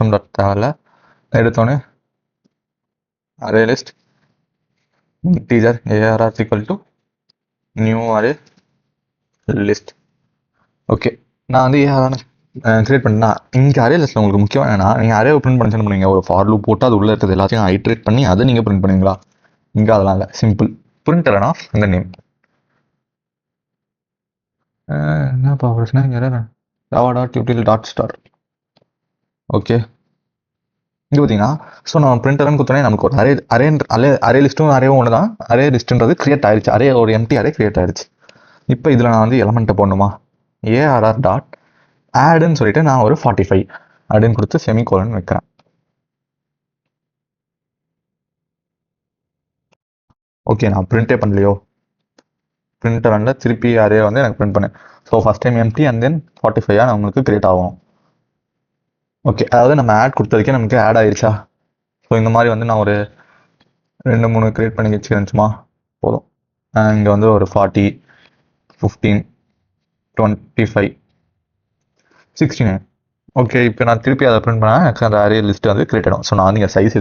தேவையில்ல. எடுத்தோடனே array list integer ARR equal to new array list. Okay, நான் வந்து ARR கிரியேட் பண்ணா இங்கே அரே லிஸ்ட்டில் உங்களுக்கு முக்கியம் என்னன்னா, நீங்கள் அரே பிரிண்ட் பண்ணி பண்ணுவீங்க. ஒரு ஃபார் லூப் போட்டு அது உள்ளே இருக்கிறது எல்லாத்தையும் ஐட்ரேட் பண்ணி அதை நீங்கள் பிரிண்ட் பண்ணுவீங்களா? இங்கே அதெல்லாம் இல்லை. சிம்பிள் பிரிண்டர் ஆஃப் இந்த நேம். என்னப்பா பிரச்சனை இங்கே java.util.star. ஓகே, இங்கே பார்த்தீங்கன்னா ஸோ நம்ம பிரிண்டர்னு கொடுத்தோன்னே நமக்கு ஒரு அரே லிஸ்ட்டும் அரேவும் ஒன்று தான். அரே லிஸ்ட்டுன்றது கிரியேட் ஆயிடுச்சு. அரே ஒரு எம்டி அரே கிரியேட் ஆயிடுச்சு. இப்போ இதில் நான் வந்து எலமெண்ட்டை போடணுமா? ARR டாட் ஆடுன்னு சொல்லிட்டு நான் ஒரு 45 அப்படின்னு கொடுத்து செமிகோலன் வைக்கிறேன். ஓகே, நான் பிரிண்டே பண்ணலையோ? பிரிண்டர் வந்து திருப்பி அரே வந்து எனக்கு பிரிண்ட் பண்ணேன். So first time empty and then 45 நான் உங்களுக்கு கிரியேட் ஆகும். ஓகே, அதாவது நம்ம ஆட் கொடுத்ததுக்கே நமக்கு ஆட் ஆயிடுச்சா? ஸோ இந்த மாதிரி வந்து நான் ஒரு 2-3 கிரியேட் பண்ணி வச்சுக்கிறேன் சும்மா போதும். இங்கே வந்து ஒரு 40, 15, 25, 69. ஓகே, இப்போ நான் திருப்பி அதை பிரிண்ட் பண்ணால் எனக்கு அந்த அரே லிஸ்ட் வந்து கிரியேட் ஆகும். ஸோ நான் வந்து இங்கே சைஸ்